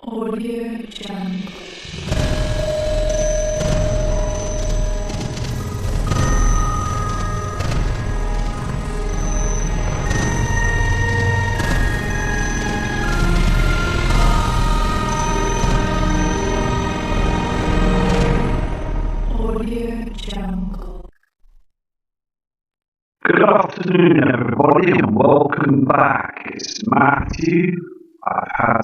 Audio Jungle. Audio Jungle. Good afternoon, everybody, and welcome back. It's Matthew. I've had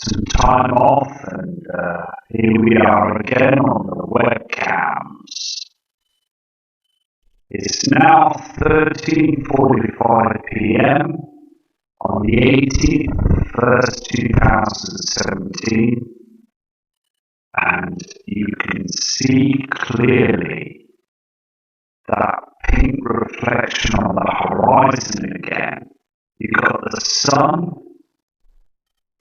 some time off, and here we are again on the webcams. It's now 13:45 p.m. on the 18th of the 1st, 2017, and you can see clearly that pink reflection on the horizon again. You've got the sun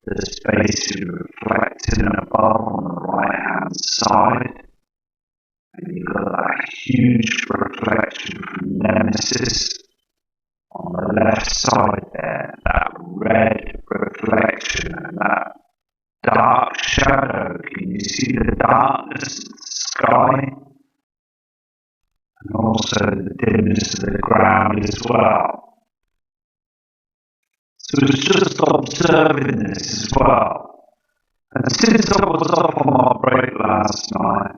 that's basically reflecting above on the right hand side, and you've got that huge reflection from Nemesis on the left side there, that red reflection and that dark shadow. Can you see the darkness of the sky? And also the dimness of the ground as well. So it's just observing this as well. And since I was off on my break last night,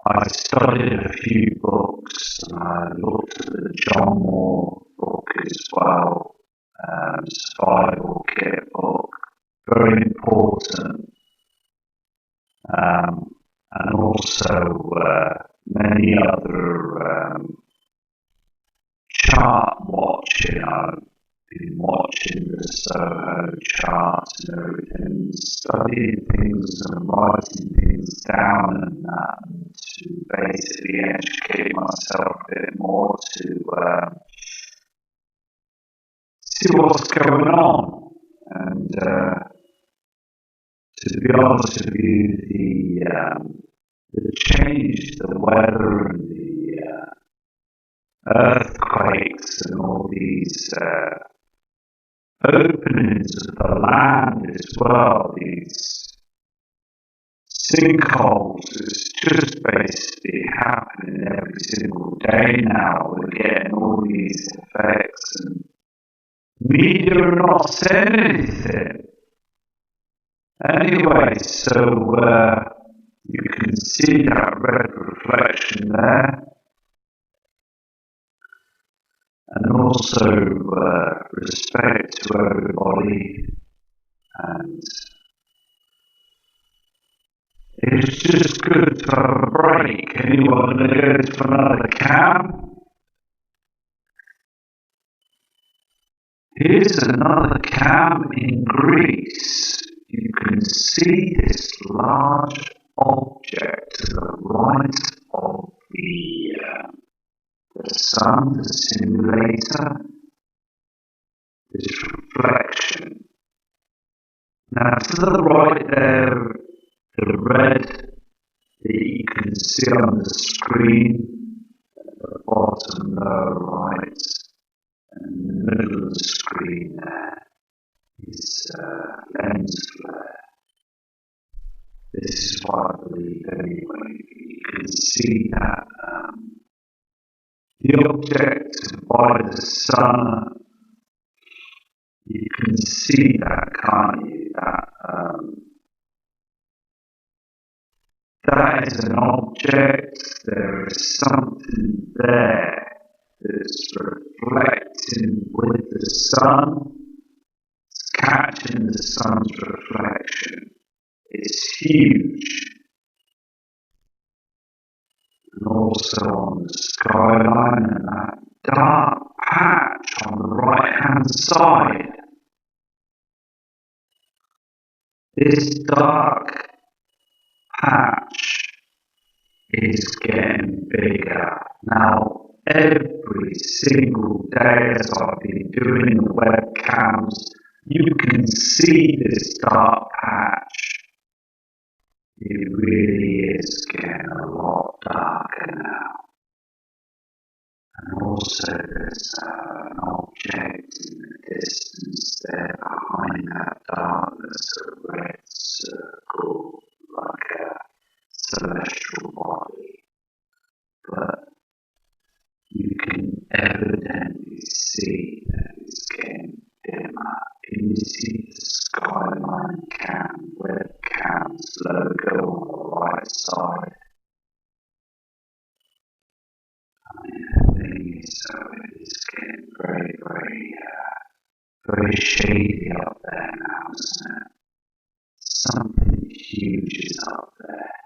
I studied a few books, and I looked at the John Moore book as well, survival kit book, very important, and also many other chart watching. I've been watching the Soho charts and everything, studying things and writing things down and that, to basically educate myself a bit more to see what's going on. And to be honest with you, the change, the weather and the earthquakes and all these openings of the land as well, these sinkholes, is just basically happening every single day now. We're getting all these effects, and media are not saying anything. Anyway, so you can see that red reflection there, and also respect to everybody, and it's just good to have a break. Anyone going to go to another camp? Here's another camp in Greece. You can see this large object to the right of the sun, the simulator, this reflection. Now to the right there, the red that you can see on the screen, at the bottom lower right, and in the middle of the screen there is lens flare. This is what I believe anyway. You can see that the object by the sun, you can see that, can't you? That is an object. There is something there that's reflecting with the sun. It's catching the sun's reflection. It's huge. And also on the skyline, and that dark patch on the right hand side. This dark patch is getting bigger. Now, every single day as I've been doing the webcams, you can see this dark patch. It really is getting a lot darker now. And also there's an object in the distance there behind that darkness see the Skyline Cam webcam's logo on the right side. The thing is, so it is getting very shady up there now, isn't it? Something huge is up there.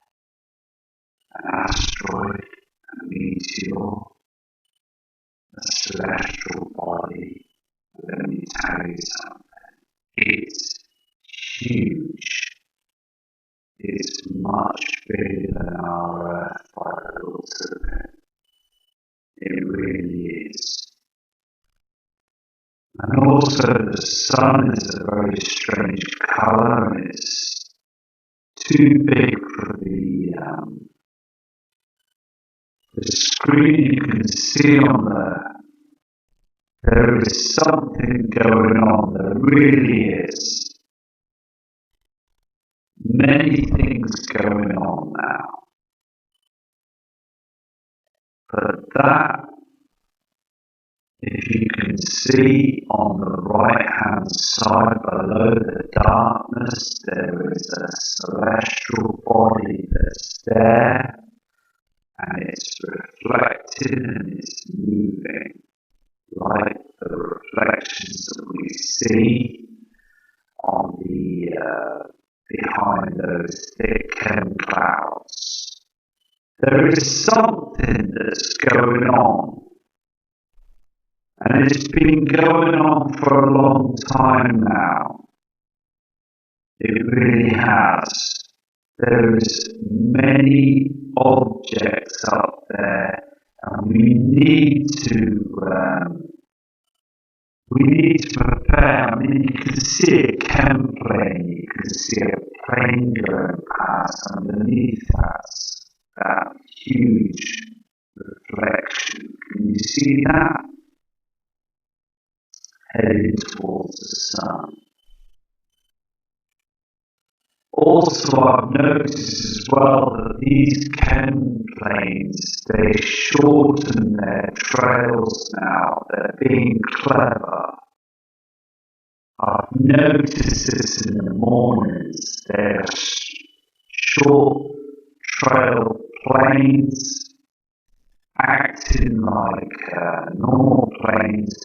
An asteroid, a meteor, a celestial body. Let me tell you something. It's huge. It's much bigger than our Earth by the looks of it. It really is. And also the sun is a very strange colour, and it's too big for the screen. You can see on there is something going on. There really is. Many things going on now. But that, if you can see on the right-hand side below the darkness, there is a celestial body that's there, and it's reflecting and it's moving, like the reflections that we see on the behind those thick clouds. There is something that's going on, and it's been going on for a long time now. It really has. There is many objects up there, and we need to prepare. I mean, you can see a chem plane, you can see a plane going past underneath that huge reflection. Can you see that? Heading towards the sun. Also, I've noticed as well that these chem planes, they shorten their trails now. They're being clever. I've noticed this in the mornings. They're short trail planes acting like normal planes,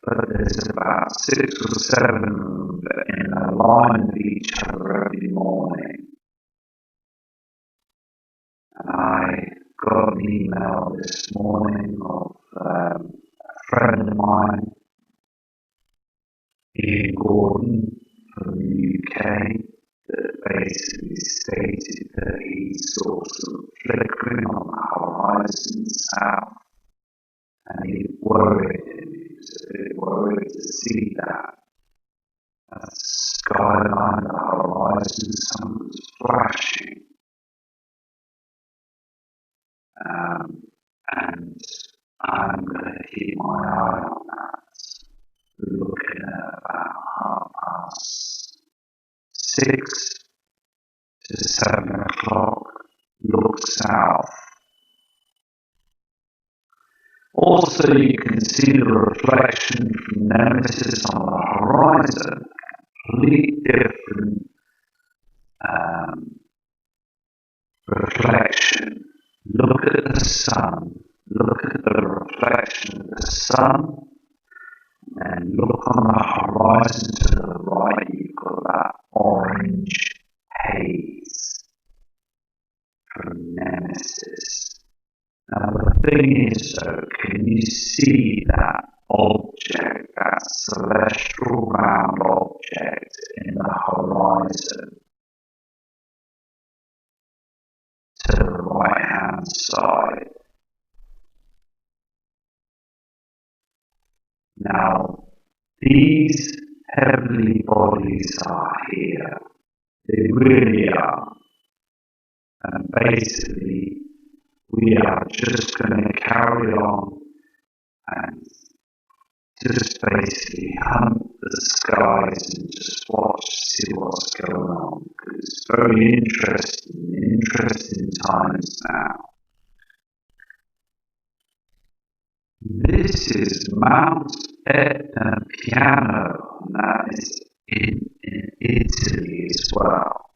but there's about 6 or 7 of them in a line with each other every morning. And I got an email this morning of a friend of mine, Ian Gordon from the UK, that basically stated that he saw some flickering on the horizon south, and he worried him. He was a bit worried to see that. As the skyline, the horizon, something was flashing. And I'm going to keep my eye on that. We're looking at about 6:30 to 7 o'clock. Look south. Also, you can see the reflection from Nemesis on the horizon. Completely different reflection. Look at the sun. Look at the reflection of the sun. And look on the horizon to the right. You've got that orange haze from Nemesis. Now the thing is though, can you see that object, that celestial round object in the horizon to the right hand side? Now these heavenly bodies are here. They really are. And basically we are just going to carry on and just basically hunt the skies and just watch, see what's going on. Because it's very interesting times now. This is Mount Etna Piano, and that is Italy as well.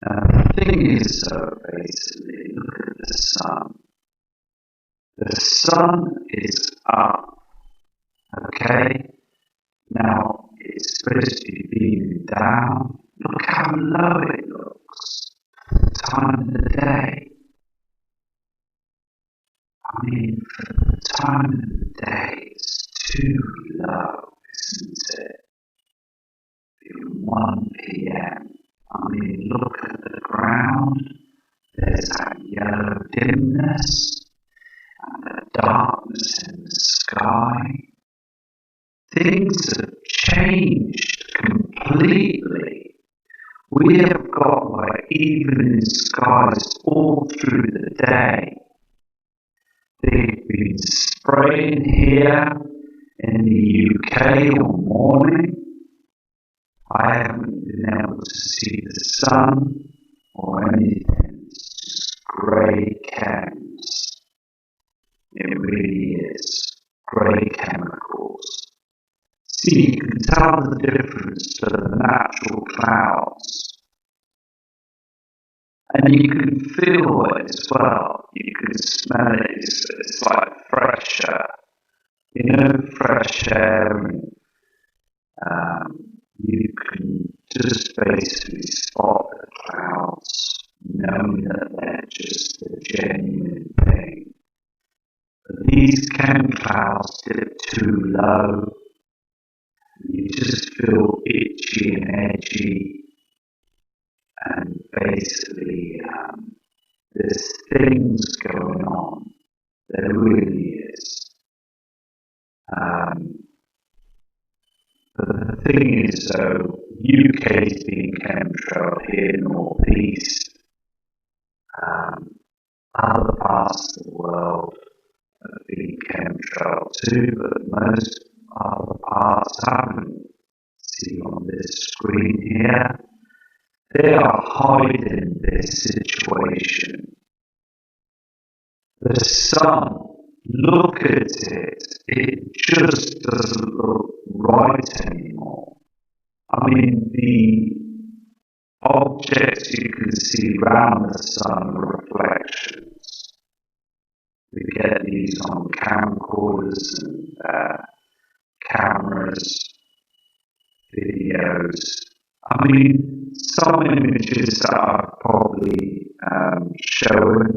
The thing is, basically, look at the sun. The sun is up, okay? Now, it's supposed to be beaming down. Look how low it looks. The time of the day. I mean, for the time of the day, it's too low, isn't it? It's 1 p.m. I mean, look at the ground. There's that yellow dimness and the darkness in the sky. Things have changed completely. We have got like evening skies all through the day. They've been spraying here in the UK all morning. I haven't been able to see the sun or anything. It's just grey chems. It really is. Grey chemicals. See, you can tell the difference to the natural clouds. And you can feel it as well. You can smell it. It's like fresh air. You know, fresh air. And, you can just basically spot the clouds, knowing that they're just a genuine thing. But these chem clouds dip too low. You just feel itchy and edgy, and basically there's things going on. There really is. But the thing is, though, UK's being chemtrailed here northeast. Other parts of the world have been chemtrailed too, but most other parts haven't. See on this screen here, they are hiding this situation. The sun, look at it, it just doesn't look right anymore. I mean, the objects you can see around the sun are reflections. We get these on camcorders and cameras, videos. I mean, some images that I've probably shown,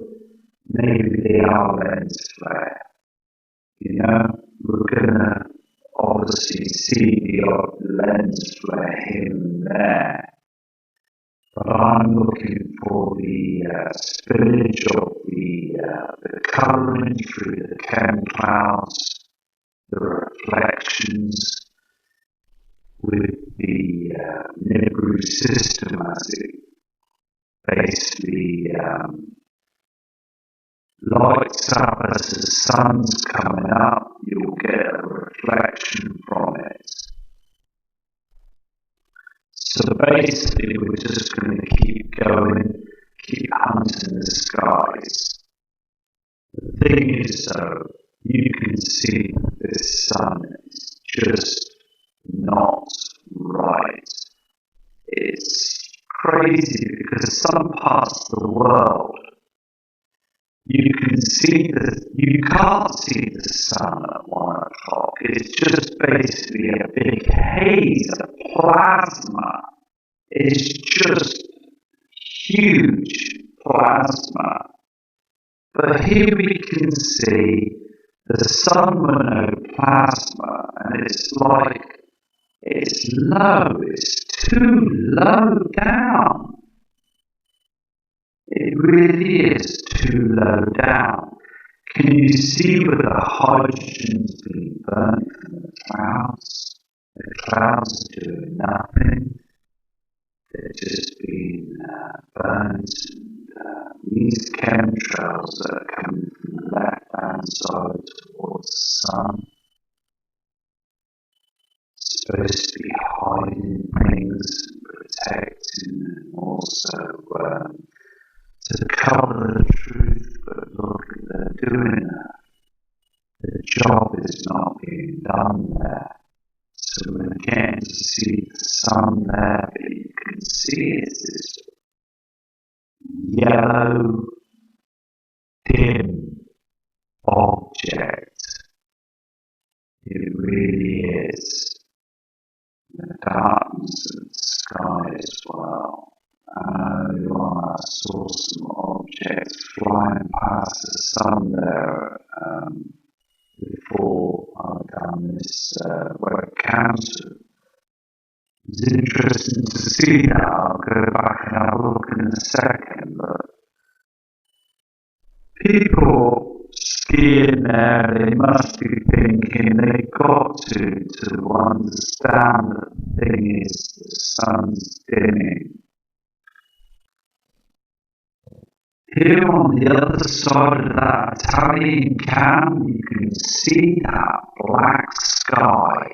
maybe they are lens flare. You know, we're gonna obviously see the odd lens flare here and there. But I'm looking for the spillage of the colouring through the chem clouds, the reflections with the Nibiru system as it basically lights up as the sun's coming up. You'll get a reflection from it. So basically we're just going to keep going, keep hunting the skies. The thing is though, you can see this sun is just not right. It's crazy because some parts of the world you can't see the sun at 1 o'clock. It's just basically a big haze of plasma. It's just huge plasma. But here we can see the sun with no plasma, and it's like it's low. It's too low down. It really is too low down. Can you see where the hydrogen's being burnt from the clouds? The clouds are doing nothing. They're just being burnt. And these chemtrails that are coming from the left-hand side towards the sun, supposed to be hiding things and protecting, and also to cover the truth, but look, they're doing that. The job is not being done there. So we're getting to see the sun there, but you can see it's this yellow, dim object. It really is. The darkness of the sky as well. Earlier on I saw some objects flying past the sun there before I'd done this webcam. So it's interesting to see that. I'll go back and have a look in a second, but people skiing there, they must be thinking they've got to understand that the thing is the sun's dimming. Here on the other side of that Italian camp, you can see that black sky.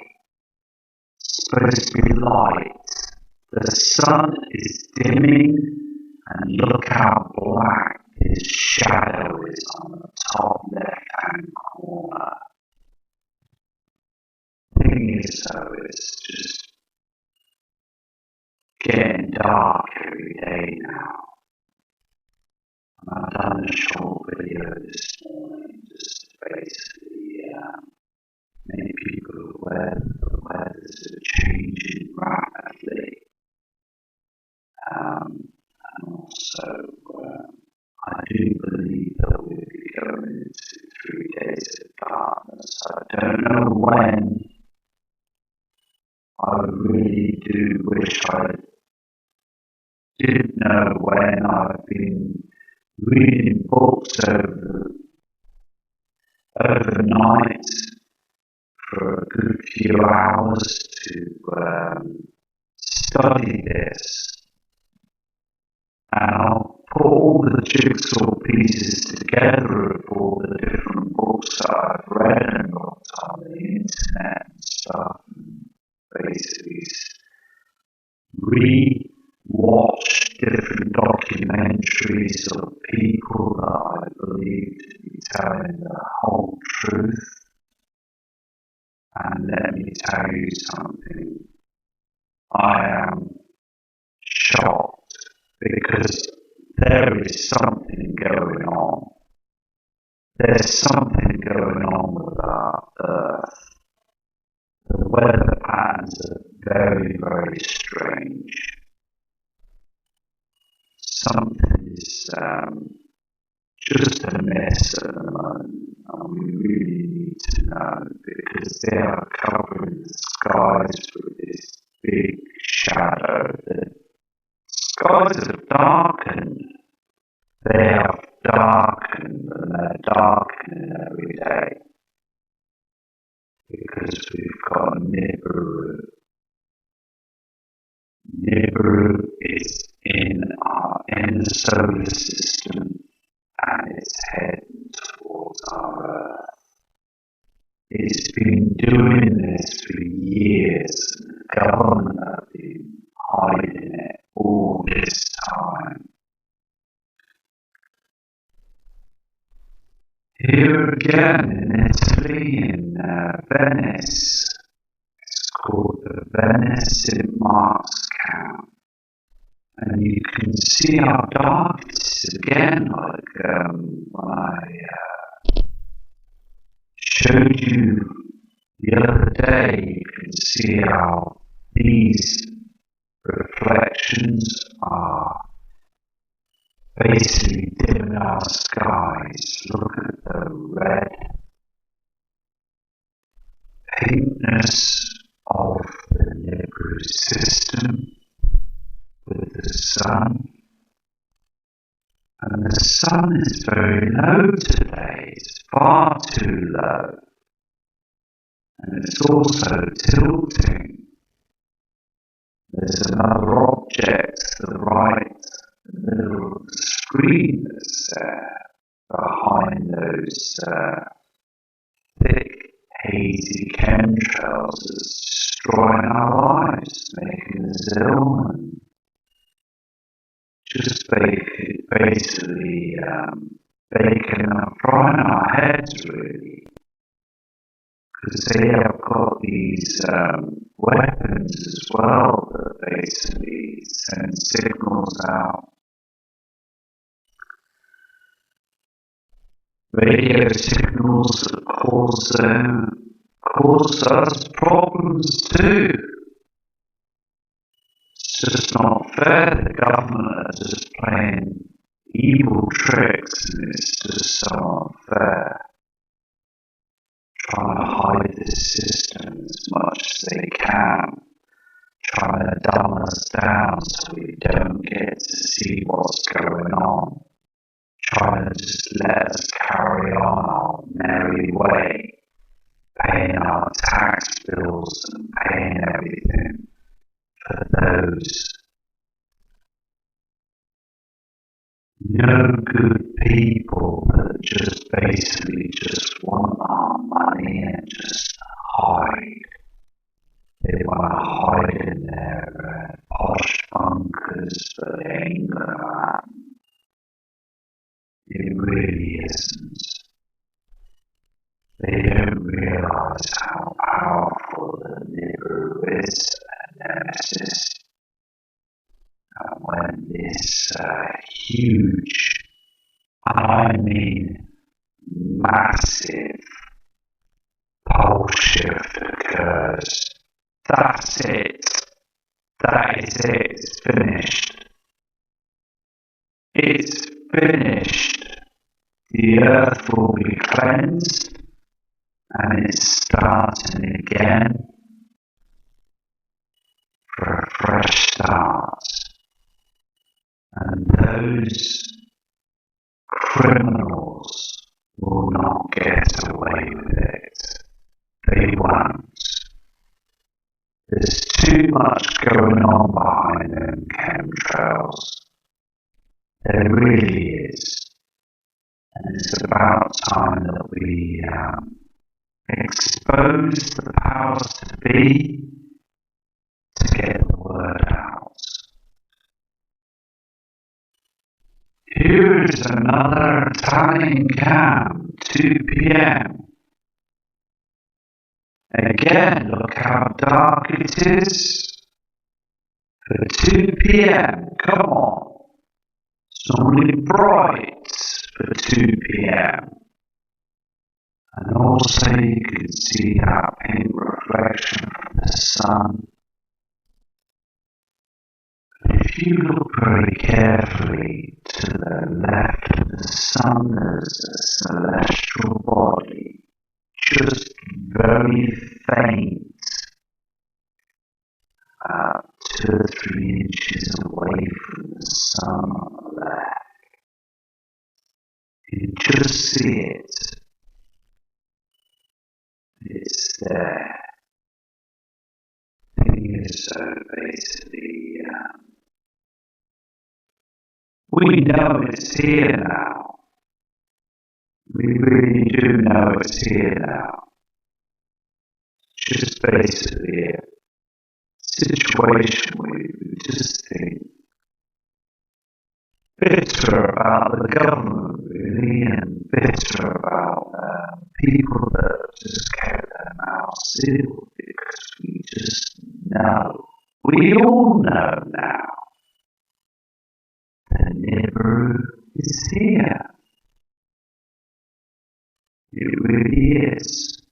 It's supposed to be light. The sun is dimming, and look how black his shadow is on the top left-hand corner. The thing is, though, it's just getting dark every day now. I've done a short video this morning just to basically make people aware that the weathers are changing rapidly. And also, I do believe that we'll be going into 3 days of darkness. I don't know when. I really do wish I did know when. I've been reading books overnight for a good few hours to study this. And I'll put all the jigsaw pieces together of all the different books that I've read and looked on the internet and stuff, and basically re-watch different documentaries of people that I believe to be telling the whole truth. And let me tell you something, I am shocked. Because there is something going on. There's something going on with our Earth. The weather patterns are very, very strange. Something is just a mess at the moment, and we really need to know, because they are covering the skies with this big shadow. Skies have darkened. They have darkened, and they're darkening every day. Because we've got Nibiru. Nibiru is in the solar system, and it's heading towards our Earth. It's been doing this for years, and the government have been hiding it all this time. Here again in Italy, in Venice, it's called the Venice 18th camp, and you can see how dark it is again, like when I showed you the other day. You can see how these reflections are basically dimming our skies. Look at the red pinkness of the Nibiru system with the sun. And the sun is very low today. It's far too low. And it's also tilting. There's another object to the right, in the middle of the screen that's behind those thick, hazy chemtrails that's destroying our lives, making us ill, and just basically baking and frying our heads, really. because they have got these weapons as well that basically send signals out. Radio signals that cause us problems too. It's just not fair. The government are just playing evil tricks, and it's just so unfair. Trying to hide this system as much as they can, trying to dumb us down so we don't get to see what's going on, trying to just let us carry on our merry way, paying our tax bills and paying everything for those no good people that just basically just want our money and just hide. They want to hide in their posh bunkers, but it ain't gonna happen. It really isn't. They don't realise how powerful the Nibiru is and Nemesis. And when this huge, I mean massive, pole shift occurs, that's it. That is it. It's finished. It's finished. The earth will be cleansed, and it's starting again for a fresh start. And those criminals will not get away with it. They won't. There's too much going on behind them chemtrails. There really is. And it's about time that we expose the powers to be to get the word out. Here is another Italian camp, 2 p.m. Again, look how dark it is. For 2 p.m, come on. It's only bright for 2 p.m. And also you can see that pink reflection from the sun. If you look very carefully to the left of the sun, there's a celestial body, just very faint, 2 or 3 inches away from the sun on the left. You can just see it. It's there. The thing is, so basically, we know it's here now. We really do know it's here now. It's just basically a situation where we just think bitter about the government, really, and bitter about people that just kept their mouths sealed because we just know. We all know now. The Nibiru is here. It really is.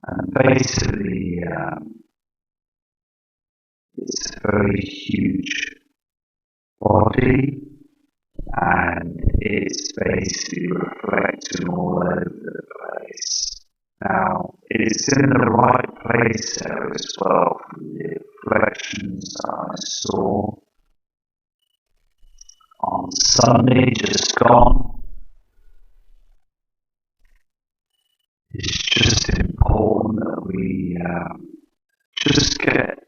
And basically, it's a very huge body, and it's basically reflecting all over the place. Now, it's in the right place there as well from the reflections I saw on Sunday, just gone. It's just important that we just get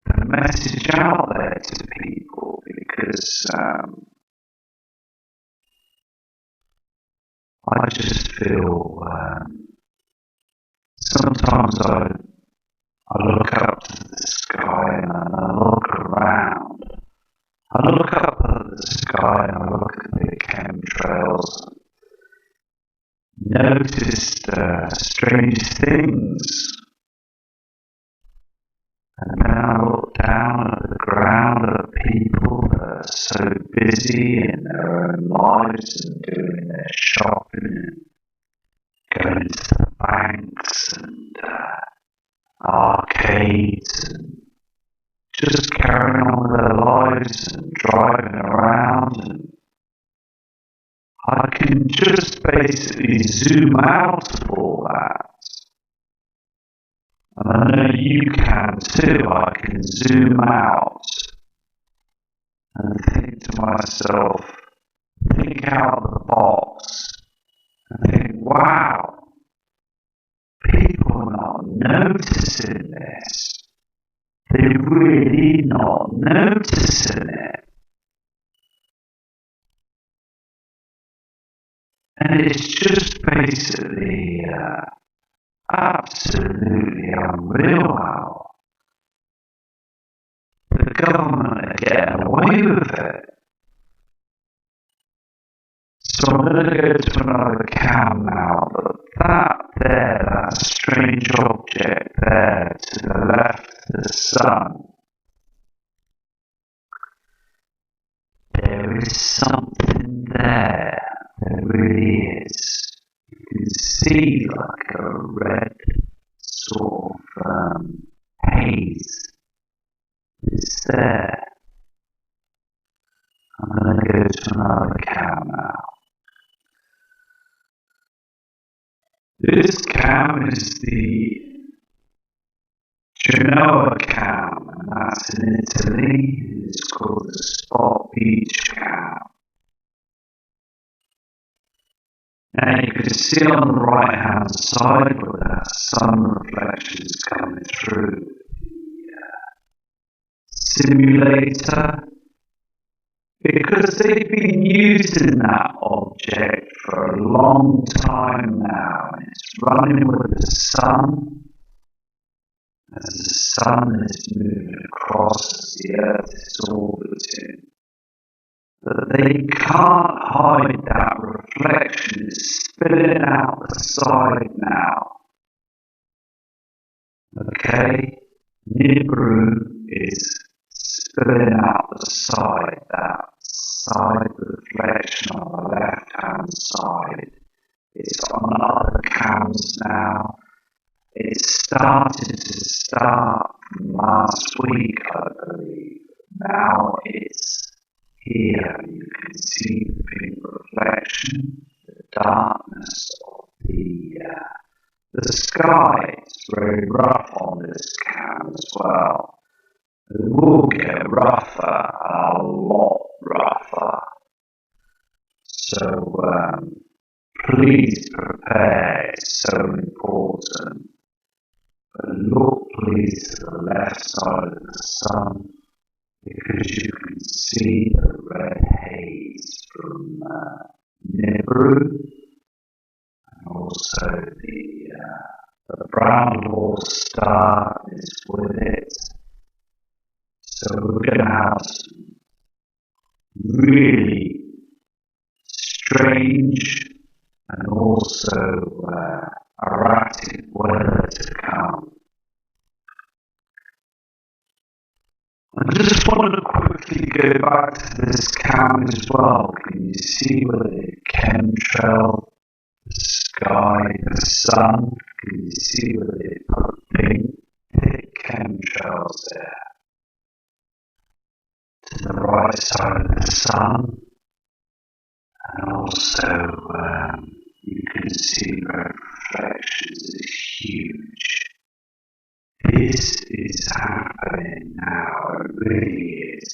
the message out there to people, because I just feel sometimes I look up to the sky and I look around. I look up at the sky and I look at the chemtrails. noticed strange things. And then I looked down at the ground at people that are so busy in their own lives and doing their shopping and going to the banks and arcades and just carrying on with their lives and driving around, and I can just basically zoom out of all that. And I know you can too. I can zoom out and think to myself, think out of the box and think, wow, people are not noticing this. They're really not noticing it. And it's just basically absolutely unreal how the government are getting away with it. So I'm going to go to another cam now, but that strange object there to the left of the sun, there is something there, there really is. You can see like a red sort of haze. It's there. I'm going to go to another cam now. This cam is the Genoa cam, and that's in Italy. It's called the Spot Beach cam. Now you can see on the right hand side where that sun reflection is coming through the simulator, because they've been using that object for a long time now, and it's running with the sun. As the sun is moving across, as the earth is orbiting. But they can't hide that reflection. It's spilling out the side now. Okay? Nibiru is spilling out the side, that side reflection on the left hand side. It's on other cams now. It started to start from last week, I believe. Now it's here. You can see the pink reflection, the darkness of the sky. It's very rough on this cam as well. It will get rougher, a lot rougher. So please prepare. It's so important. But look please to the left side of the sun, because you can see the red haze from Nibiru, and also the brown dwarf star is with it. So we're going to have some really strange and also erratic weather to come. I just want to quickly go back to this cam as well. Can you see where the chemtrail, the sky, the sun? Can you see where they put thick chemtrails there? To the right side of the sun, and also you can see the reflections is huge. This is happening now, it really is.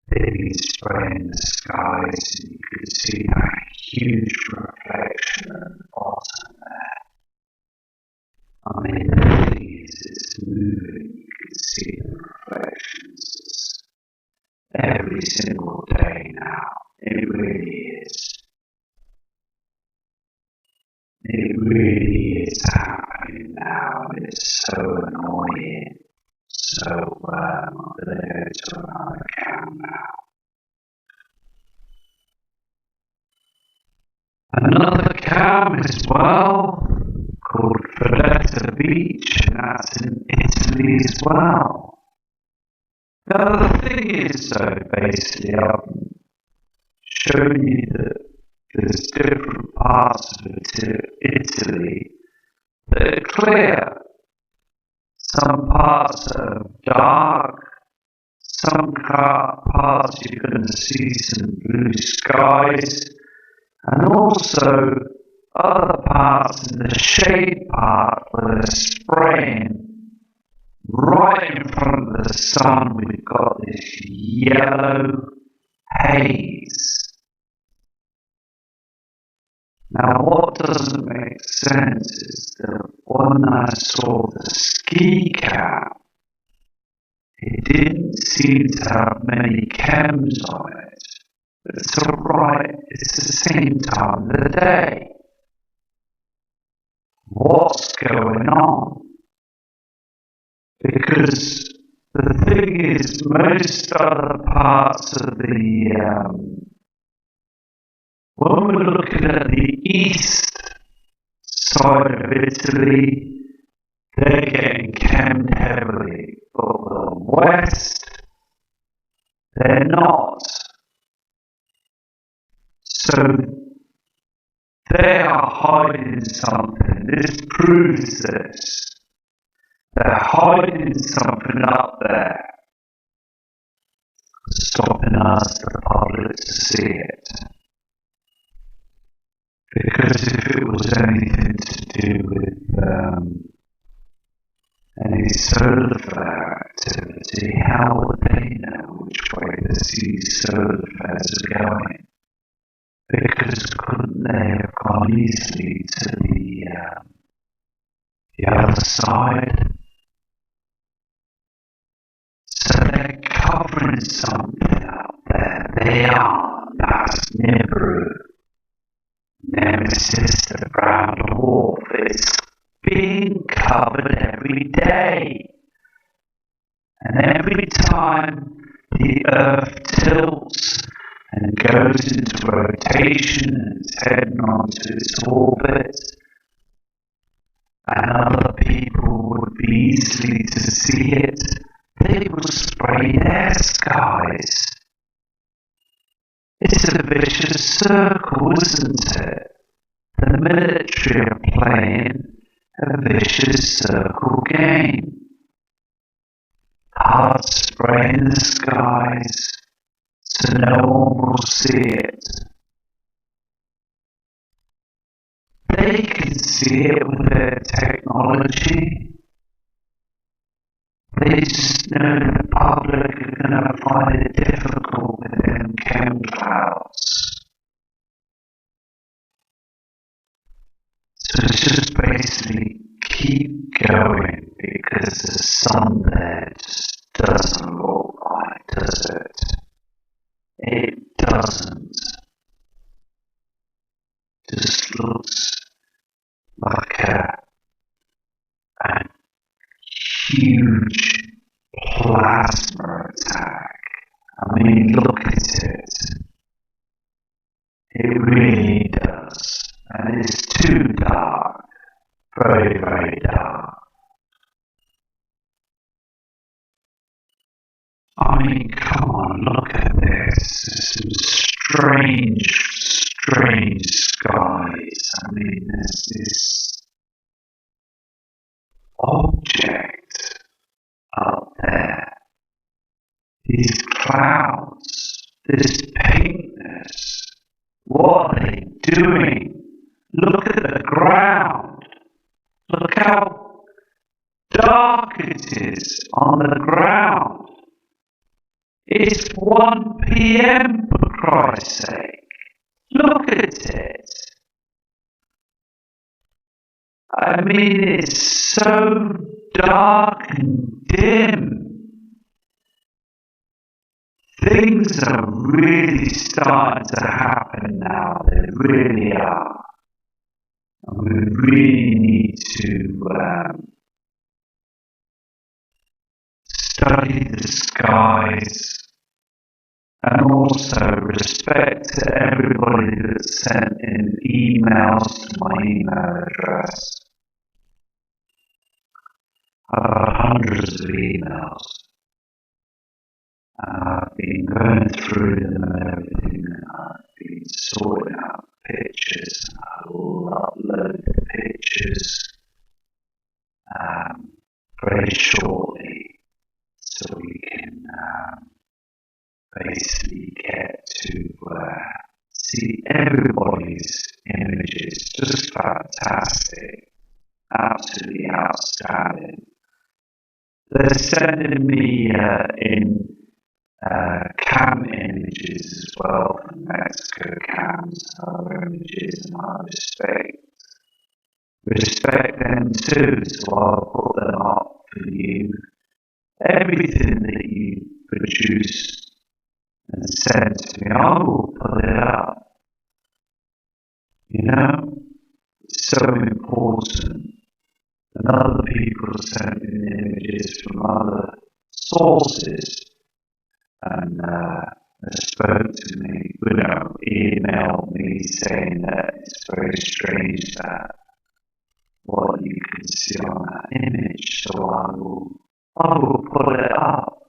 They've been spraying the skies, and you can see that huge reflection at the bottom there. I mean, the thing is, it's moving, you can see the reflections every single day now. It really is. It really is happening now. It's so annoying. So I'm going to go to another cam now. Another cam town as well called Valletta Beach, and that's in Italy as well. Now the thing is, though, basically, I've shown you that there's different parts of Italy that are clear. Some parts are dark. Some parts you're going to see some blue skies, and also other parts in the shade part where they're spraying right in front of the sun. We've got this yellow haze. Now, what doesn't make sense is that when I saw the ski cap, it didn't seem to have many chems on it. But it's alright, it's the same time of the day. What's going on? Because the thing is, most other parts of when we're looking at the east side of Italy, they're getting chemmed heavily, but the west, they're not. So they are hiding something. This proves this. They're hiding something up there, stopping us, the public, to see it. Because if it was anything to do with any solar flare activity, how would they know which way these solar flares are going? Because couldn't they have gone easily to the other side? So they're covering something up there. They are. That's Nibiru. Nemesis, the brown dwarf. It's being covered every day. And every time the Earth tilts and goes into rotation and it's heading onto its orbit, and other people would be easily to see it, they will spray their skies. It's a vicious circle, isn't it? The military are playing a vicious circle game. Hard spraying the skies so no one will see it. They can see it with their technology. They just know the public are going to find it difficult with them chem clouds. So it's just basically keep going, because the sun there just doesn't look right, does it? It doesn't. It just looks like a huge plasma attack. I mean, look at it. It really does. And it's too dark. Very, very dark. I mean, come on, look at this. There's some strange skies. I mean, there's this object up there. These clouds, this pinkness. What are they doing? Look at the ground. Look how dark it is on the ground. It's 1 p.m. for Christ's sake. Look at it. I mean, it's so dark and dim. Things are really starting to happen now. They really are. And we really need to study the skies And also respect to everybody that sent in emails to my email address. I've had hundreds of emails, and I've been going through them and everything, and I've been sorting out pictures, and I will upload the pictures very shortly, so we can basically get to see everybody's images. Just fantastic, absolutely outstanding. They're sending me in cam images as well from Mexico cams, other images, and I respect them too, so I'll put them up for you. Everything that you produce and send to me, I will put it up. You know, it's so important. And other people send me images from other sources and spoke to me, emailed me saying that it's very strange that what you can see on that image, so I will put it up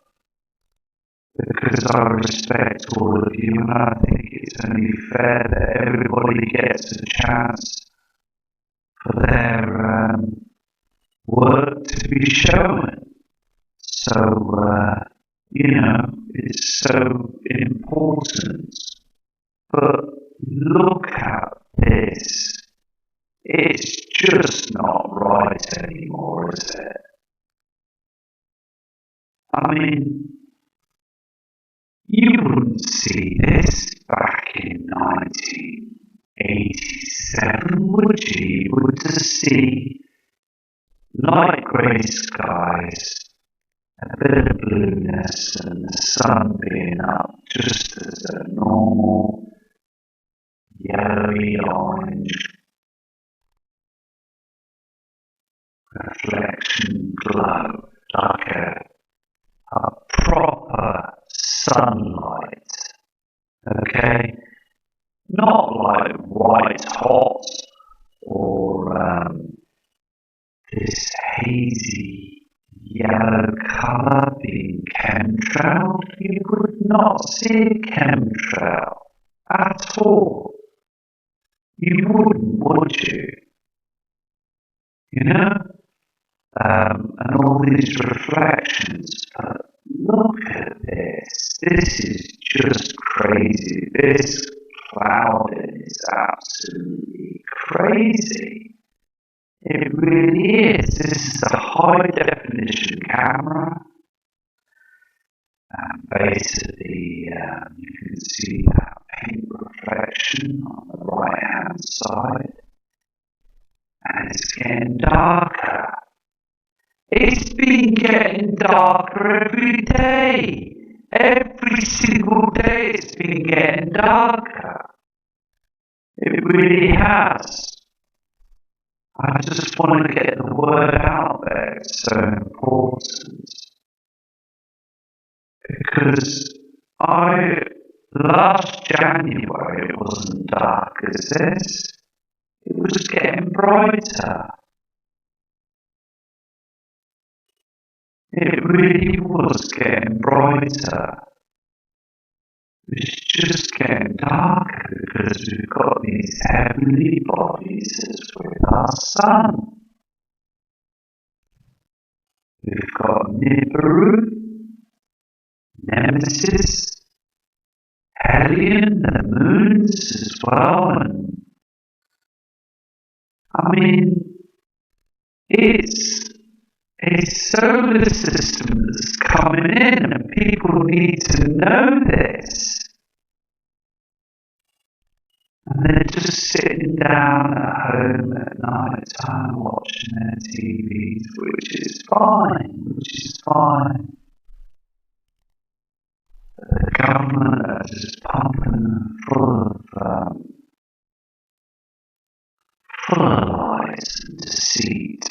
because I respect all of you, and I think it's only fair that everybody gets a chance for their work to be shown. So, it's so important. But look at this. It's just not right anymore, is it? I mean, you wouldn't see this back in 1987, would you? You would just see light grey skies, a bit of blueness, and the sun being up just as a normal yellowy orange reflection glow, like a proper sunlight, okay? Not like white hot or this hazy yellow colour being chemtrailed. You would not see a chemtrail at all. You wouldn't, would you? You know? And all these reflections, but look at this. This is just crazy. This clouding is absolutely crazy. It really is. This is a high definition camera. And basically, you can see that pink reflection on the right hand side. And it's getting darker. It's been getting darker every day. Every single day it's been getting darker. It really has. I just want to get the word out there. It's so important. Because last January it wasn't dark as this. It was getting brighter. It really was getting brighter. It's just getting darker because we've got these heavenly bodies as with our sun. We've got Nibiru, Nemesis, Hellion, the moons as well, and I mean, it's a solar system that's coming in, and people need to know this. And they're just sitting down at home at night time watching their TVs, which is fine. But the government are just pumping them full of lies and deceit.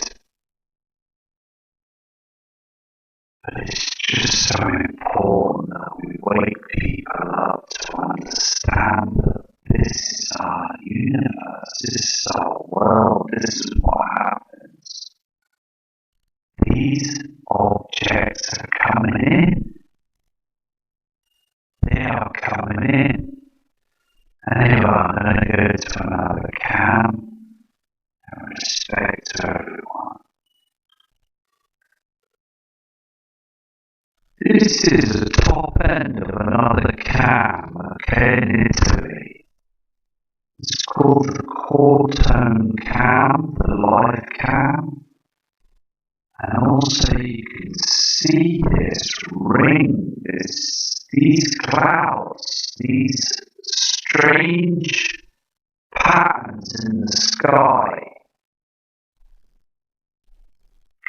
But it's just so important that we wake people they are coming in. Anyway, I'm going to go to another camp and respect to everyone. This is the top end of another camp, okay, in Italy. It's called the Cortone camp, the live camp. And also you can see this ring, these clouds, these strange patterns in the sky.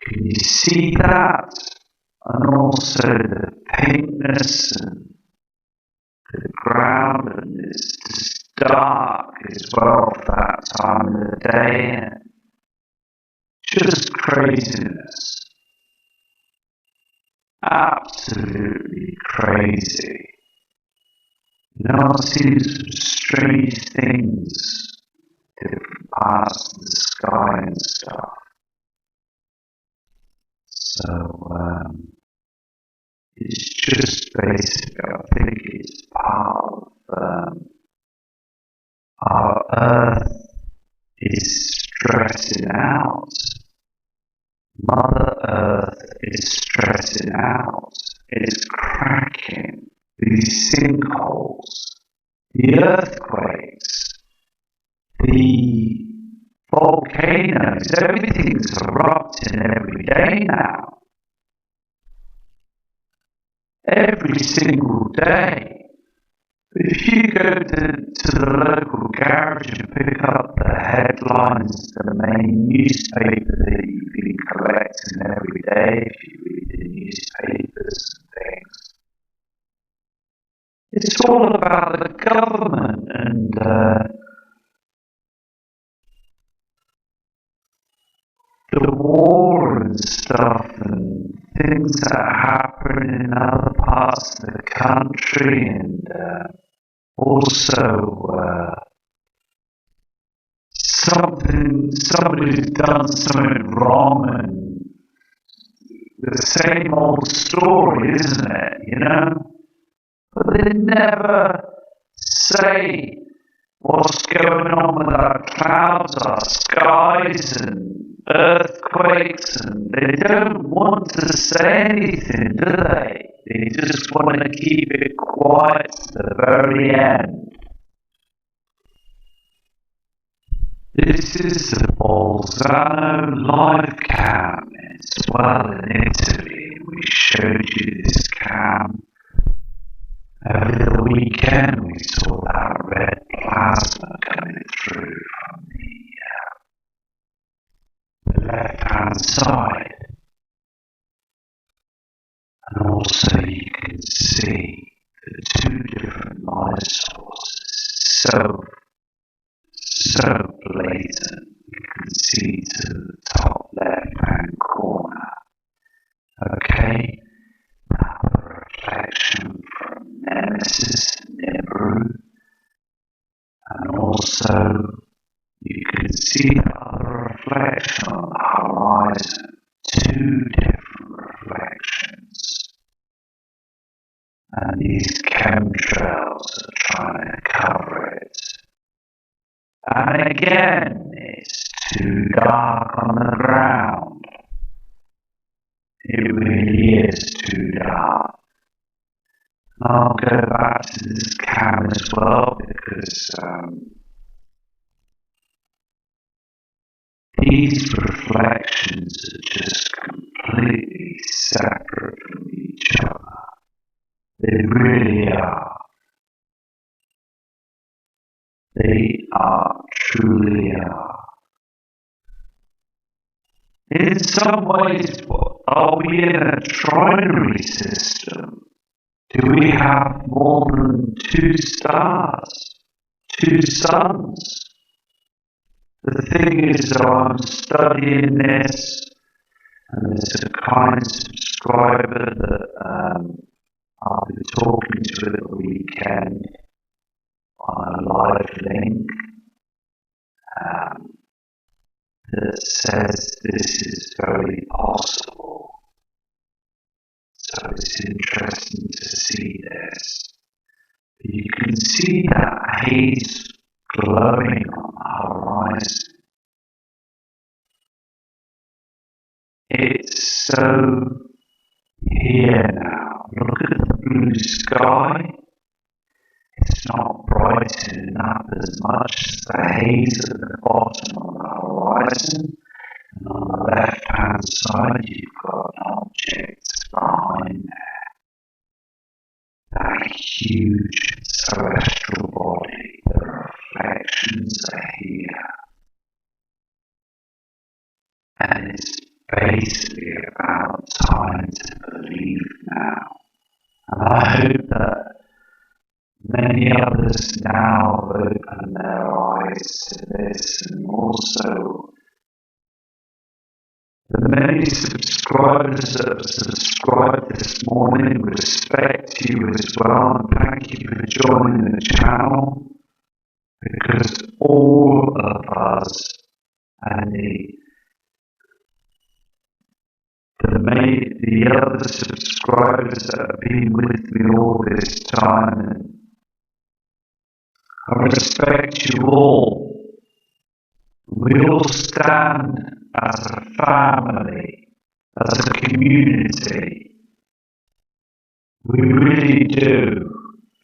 Can you see that? And also the pinkness and the ground, and it's just dark as well for that time of the day. And just craziness. Absolutely crazy. I've seen some strange things, different parts of the sky and stuff. So, it's just basically, I think it's part of our Earth is stressing out. Mother Earth is stressing out. It's cracking. These sinkholes, the earthquakes, the volcanoes, everything's erupting every day now. Every single day. If you go to the local garage and pick up the headlines, the main newspaper that you've been collecting every day, if you read the newspapers and things, it's all about the government and the war and stuff and things that happen in other parts of the country, and also somebody's done something wrong, and the same old story, isn't it, But they never say what's going on with our clouds, our skies, and earthquakes, and they don't want to say anything, do they? They just want to keep it quiet to the very end. This is the Bolzano live cam as well in Italy. We showed you this cam. Over the weekend we saw that red plasma coming through from the left-hand side. And also you can see the two different light sources. So blatant. You can see to the top left-hand corner. Okay? Now the reflection from Nemesis and Nibiru. And also you can see the other reflection on the horizon. Two different reflections. And these chemtrails are trying to cover it. And again, it's too dark on the ground. It really is too dark. I'll go back to this cam as well because these reflections are just completely separate from each other. They really are. They truly are. In some ways, are we in a trinary system? Do we have more than two stars? Two suns? The thing is, I'm studying this, and there's a kind subscriber that I'll be talking to at the weekend on a live link that says this is very possible. So it's interesting to see this. You can see that haze glowing on the horizon. It's so here now. Look at the blue sky. It's not brightened up as much as the haze at the bottom of the horizon. And on the left-hand side, you've got objects behind there. That huge celestial body, the reflections are here. And it's basically about time to believe now. And I hope that many others now open their eyes to this, and also the many subscribers that have subscribed this morning respect you as well, and thank you for joining the channel, because all of us and the other subscribers that have been with me all this time, and I respect you all. We all stand as a family, as a community. We really do,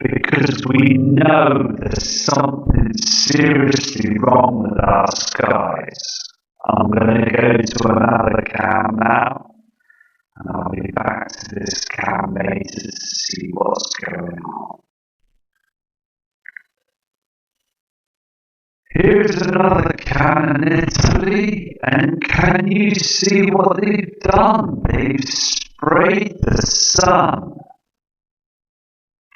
because we know there's something seriously wrong with our skies. I'm going to go to another cam now, and I'll be back to this cam later to see what's going on. Here's another cam in Italy, and can you see what they've done? They've sprayed the sun.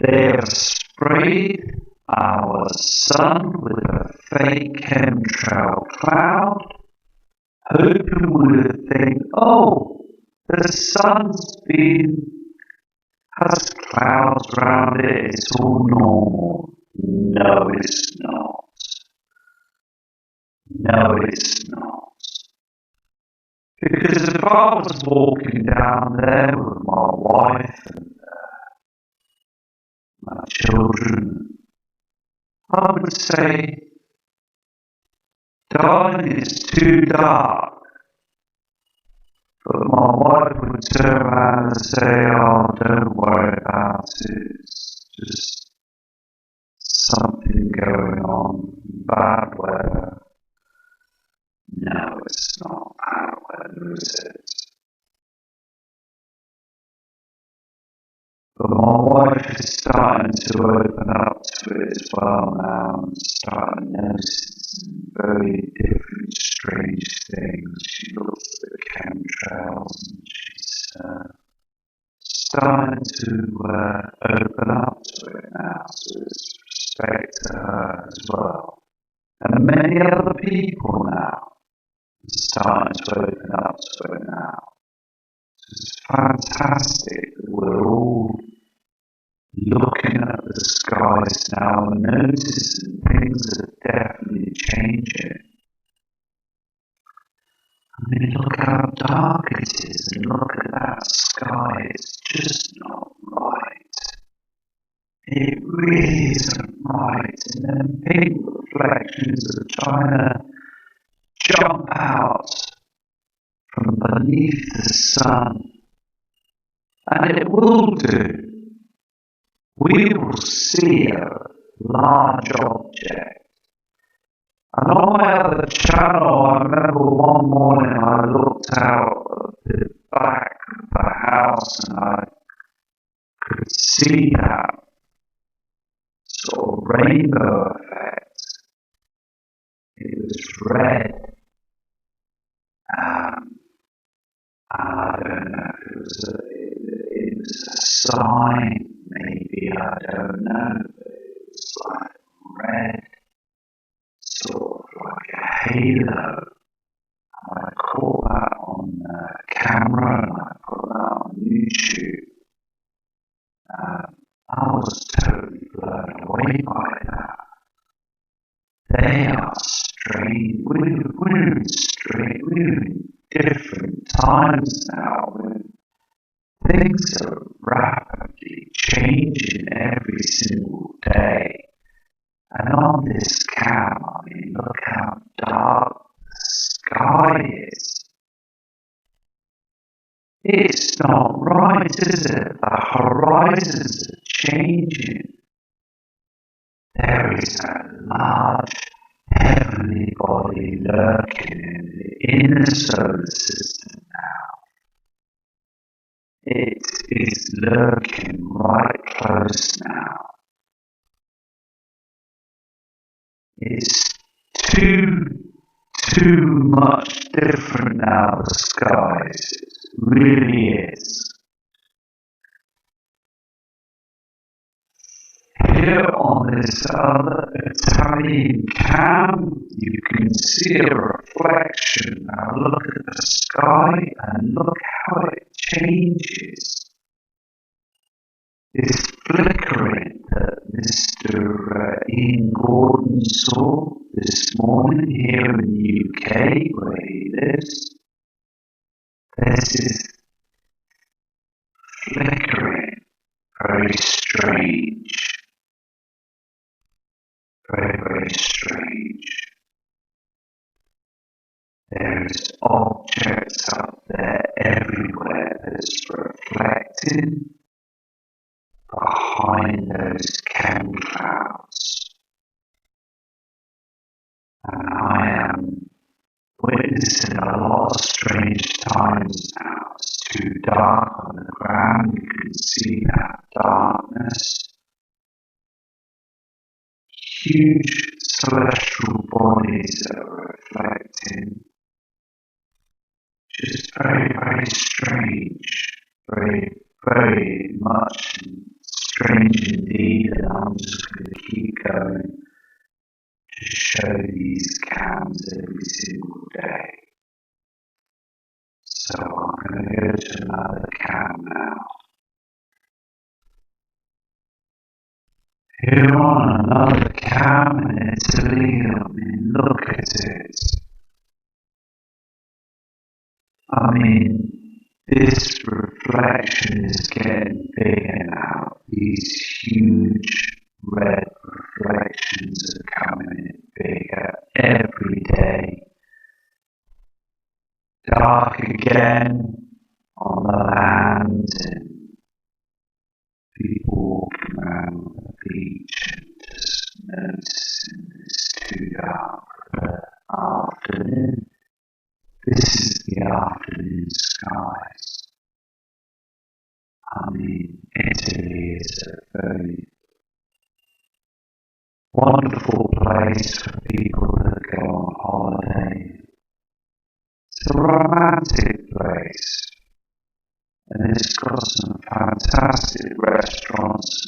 They have sprayed our sun with a fake chemtrail cloud, hoping we would think, oh, the sun's has clouds around it, it's all normal. No, it's not. No, it's not. Because if I was walking down there with my wife and my children, I would say, darling, it's too dark. But my wife would turn around and say, oh, don't worry about it, it's just something going on, bad weather. No, it's not bad weather, is it? But my wife is starting to open up to it as well now, and starting noticing some very different, strange things. She looks at the chemtrails and she's starting to open up to it now, so it's respect to her as well. And many other people now are starting to open up to it now. So it's fantastic that we're all looking at the skies now and noticing things are definitely changing. I mean, look how dark it is, and look at that sky, it's just not right. It really isn't right, and then pink reflections are trying to jump out from beneath the sun, and it will do. We will see a large object. And on my other channel, I remember one morning I looked out of the back of the house and I could see that sort of rainbow effect. It was red. And I don't know if it was a sign, maybe, I don't know, but it was like red, sort of like a halo. And I caught that on camera and I put that on YouTube. I was totally blown away by that. They are strange. We're in different times now when things are rapidly changing every single day. It's not right, is it? The horizons are changing. There is a large heavenly body lurking in the inner solar system now. It is lurking right close now. It's too much different now, the skies. It really is. Here on this other Italian cam, you can see a reflection. Now look at the sky and look how it changes. This flickering that Mr. Ian Gordon saw this morning here in the UK where he lives, this is flickering, very strange. Very, very strange. There's objects up there everywhere that's reflecting behind those chem clouds. And I am witnessing a lot of strange times now. It's too dark on the ground. You can see that darkness. Huge celestial bodies that are reflecting. Just very, very strange. Very, very much strange indeed. And I'm just going to keep going to show these cams every single day. So I'm going to go to another cam now. Here on another cam in Italy, I mean, look at it. I mean, this reflection is getting bigger now. These huge red reflections are coming in bigger every day. Dark again on the land, and people walking around the beach and just noticing it's too dark for the afternoon. This is the afternoon skies. I mean, Italy is a very wonderful place for people that go on holiday. It's a romantic place. And it's got some fantastic restaurants.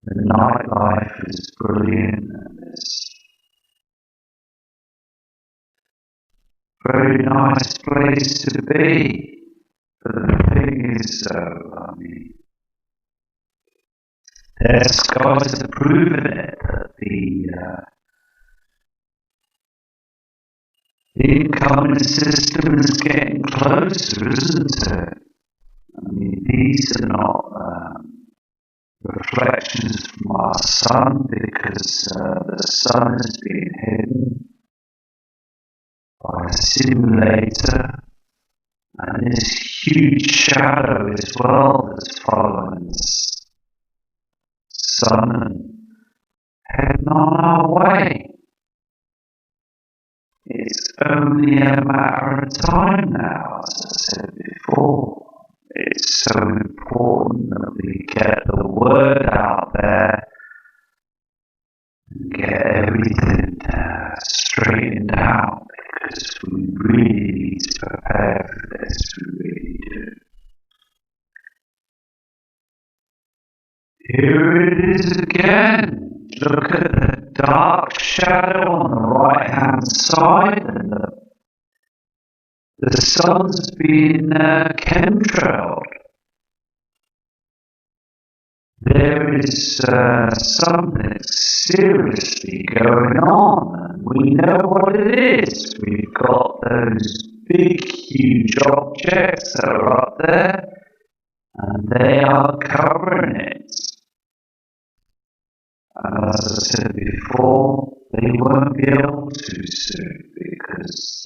The nightlife is brilliant, and it's a very nice place to be. But the thing is, I mean, their skies are proving it, that the incoming system is getting closer, isn't it? I mean, these are not reflections from our sun, because the sun has been hidden by a simulator, and this huge shadow as well that's following the sun and heading on our way. It's only a matter of time now, as I said before. It's so important that we get the word out there and get everything straightened out, because we really need to prepare for this, we really do. Here it is again. Look at the dark shadow on the right hand side, and the sun's been chemtrailed. There is something seriously going on, and we know what it is. We've got those big, huge objects that are up there, and they are covering it. And as I said before, they won't be able to soon because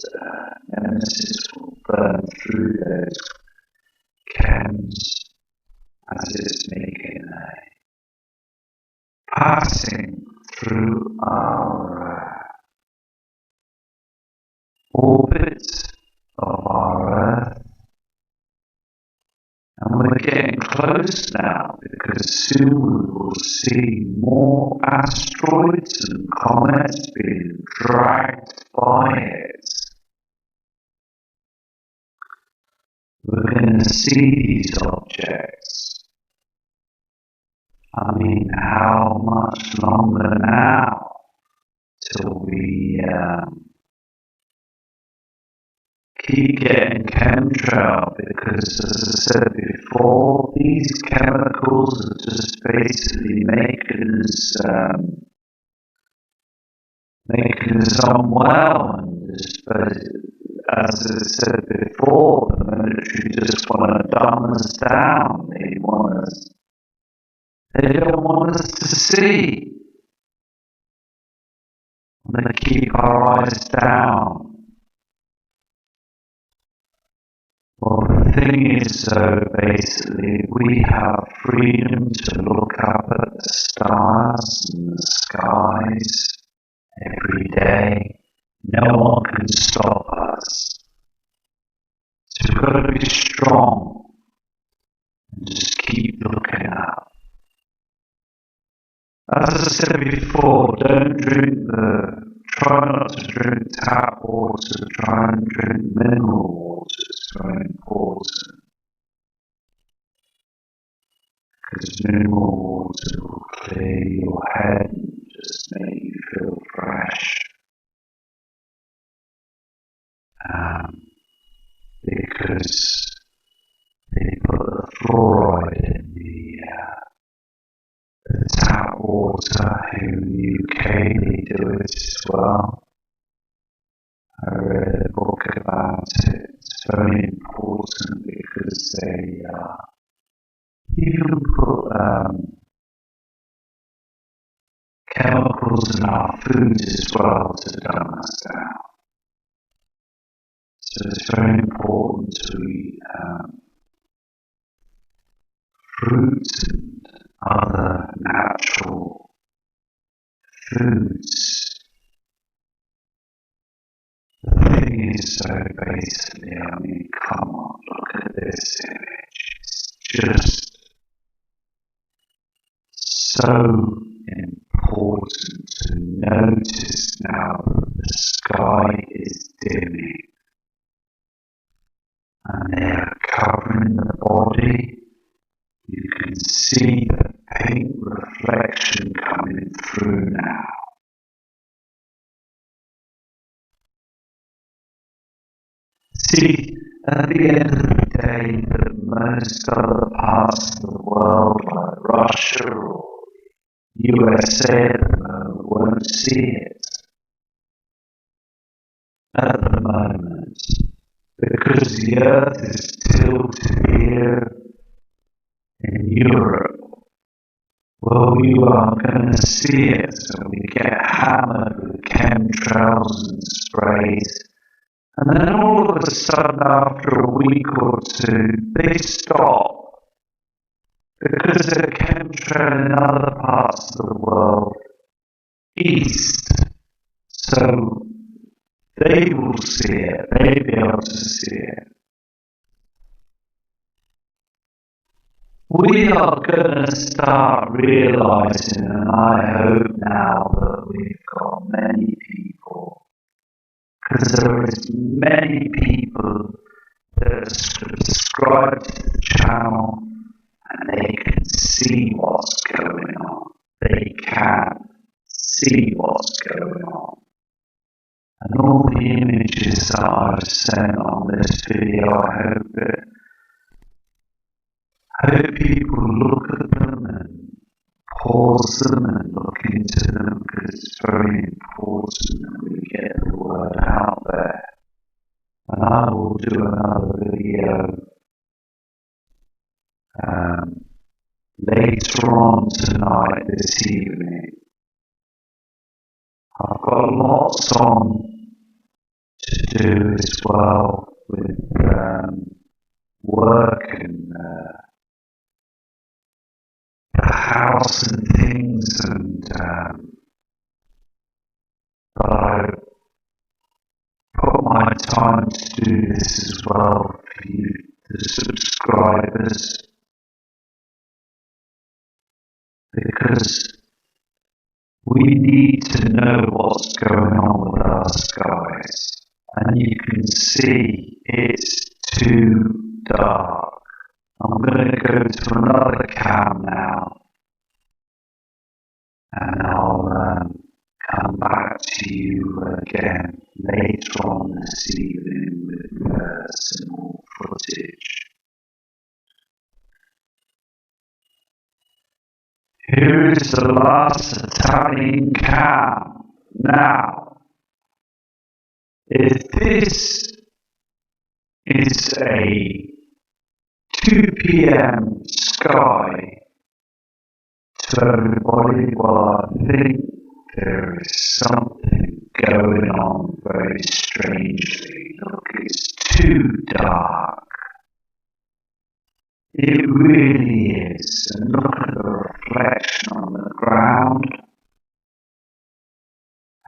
Nemesis will burn through those chems as it's making passing through our orbit of our Earth. And we're getting close now because soon we will see more asteroids and comets being dragged by it. We're going to see these objects. I mean, how much longer now till we keep getting chemtrail? Because, as I said before, these chemicals are just basically making us unwell. And as I said before, the military just want to dumb us down. They don't want us to see. They keep our eyes down. Well, the thing is, basically, we have freedom to look up at the stars and the skies every day. No one can stop us. So we've got to be strong and just keep looking up. As I said before, try not to drink tap water, try and drink mineral water. It's very important. Because mineral water will clear your head and just make you feel fresh. Because they put the fluoride in the tap water. In the UK they do it as well. I read a book about it. It's very important because they even put chemicals in our food as well to dumb us down. So it's very important to eat fruits and other natural foods. The thing is, basically, I mean, come on, look at this image. It's just so important to notice now that the sky is dimming and they are covering the body. You can see the pink reflection coming through now. See, at the end of the day, that most other parts of the world, like Russia or USA, won't see it at the moment, because the Earth is tilted here in Europe. Well, you are going to see it, so we get hammered with chemtrails and sprays. And then all of a sudden, after a week or two, they stop because of the chemtrail in other parts of the world east. So they will see it, they'll be able to see it. We are going to start realizing, and I hope now that we've got many people, because there is many people that are subscribed to the channel and they can see what's going on. They can see what's going on. And all the images that I've sent on this video, I hope people look at them and pause them and look into them, because it's very important that we get the word out there. And I will do another video later on tonight, this evening. I've got lots on to do as well with work and the house and things, and but I put my time to do this as well for you, the subscribers, because we need to know what's going on with us, guys. And you can see it's too dark. I'm going to go to another cam now, and I'll come back to you again later on this evening with some more footage. Here is the last Italian cam. Now, if this is a 2 p.m. sky to everybody, well, I think there is something going on very strangely. Look, it's too dark. It really is. And look at the reflection on the ground.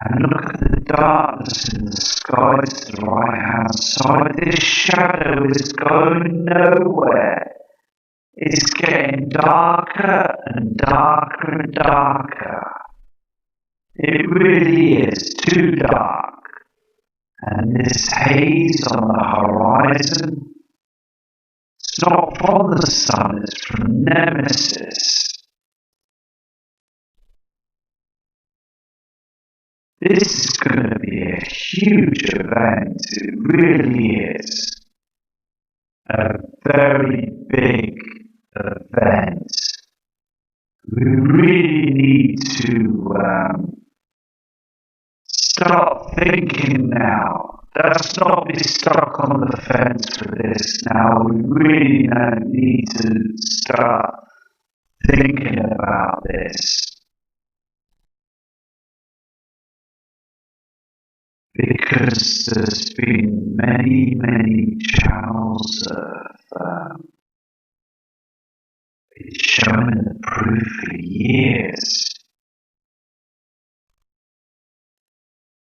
And look at the darkness in the sky to the right hand side. This shadow is going nowhere. It's getting darker and darker and darker. It really is too dark. And this haze on the horizon, it's not from the sun, it's from Nemesis. This is going to be a huge event. It really is a very big event. We really need to start thinking now. Let's not be stuck on the fence for this now. We really need to start thinking about this. Because there's been many channels of been showing the proof for years.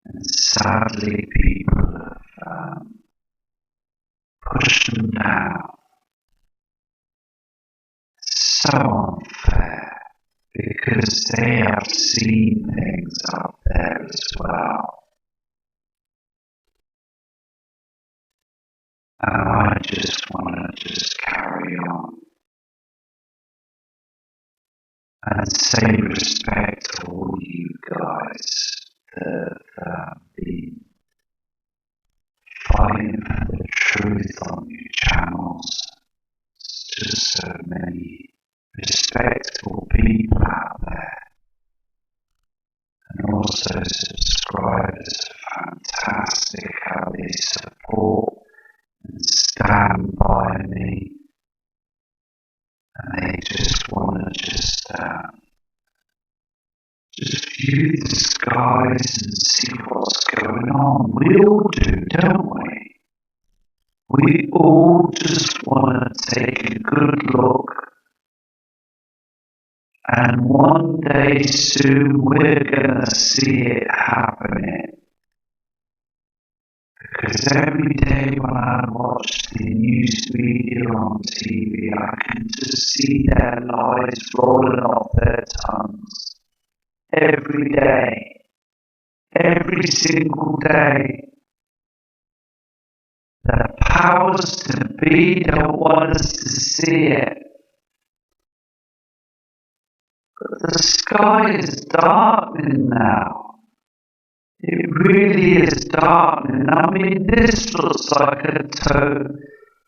And sadly people have pushed them down. It's so unfair, because they have seen things out there as well. And I just want to carry on and say respect to all you guys that have been fighting for the truth on your channels. There's just so many respectable people out there. And also subscribers are fantastic how they support and stand by me, and they just want to just view the skies and see what's going on. We all do, don't we? We all just want to take a good look, and one day soon we're going to see it happening. Because every day when I watch the news media on TV, I can just see their lies rolling off their tongues. Every day. Every single day. The powers to be don't want us to see it. But the sky is darkening now. It really is darkening. I mean, this looks like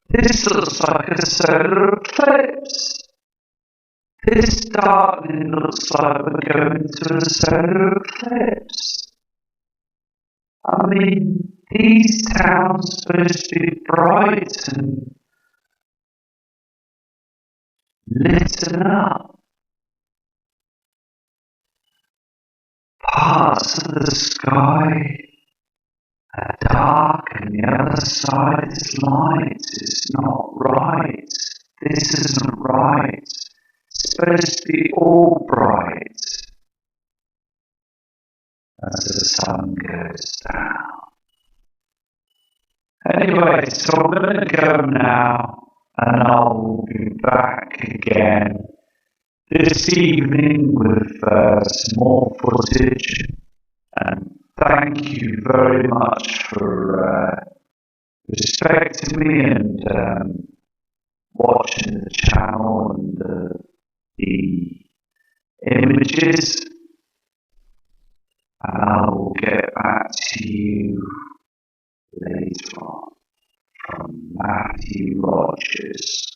this looks like a solar eclipse. This darkening looks like we're going to a solar eclipse. I mean, these towns are supposed to be bright and lit up. parts of the sky are dark and the other side is light. It's not right. This isn't right. It's supposed to be all bright as the sun goes down. Anyway, so I'm going to go now and I'll be back again this evening with some more footage. And thank you very much for respecting me and watching the channel and the images. And I will get back to you later on from Matthew Rogers.